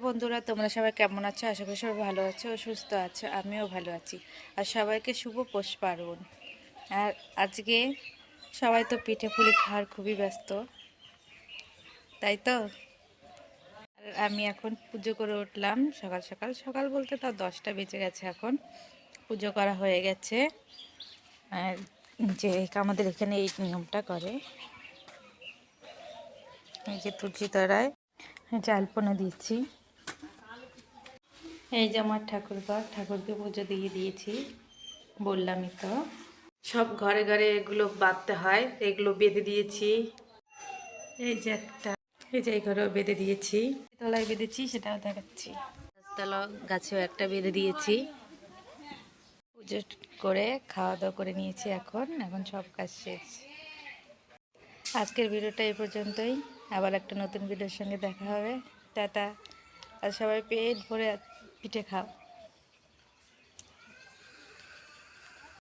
বন্ধুরা, তোমরা সবাই কেমন আছো? আশা করি সবাই ভালো আছো ও সুস্থ আছো। আমিও ভালো আছি। আর সবাইকে শুভ পৌষ পার্বণ। আর আজকে সবাই তো পিঠে পুলি খাওয়ার খুবই ব্যস্ত, তাই তো। আর আমি এখন পুজো করে উঠলাম সকাল সকাল। সকাল বলতে তাও 10টা বেজে গেছে। এখন পুজো করা হয়ে গেছে। আর যে আমাদের এখানে এই নিয়মটা করে, এই যে তুলসী তলায় জালপনা দিচ্ছি। এই যে আমার ঠাকুরঘর, ঠাকুরকে পুজো দিয়ে দিয়েছি, বললামই তো। সব ঘরে ঘরে এগুলো বাঁধতে হয়, এগুলো বেঁধে দিয়েছি। এই যে একটা, এই যে এই ঘরেও বেঁধে দিয়েছি, তলায় বেঁধেছি সেটাও দেখাচ্ছি। গাছতলা গাছেও একটা বেঁধে দিয়েছি। পুজো করে খাওয়া দাওয়া করে নিয়েছি। এখন এখন সব কাজ শেষ। আজকের ভিডিওটা এই পর্যন্তই। আবার একটা নতুন ভিডিওর সঙ্গে দেখা হবে। টাটা। আর সবাই পেট ভরে পিঠে খাও।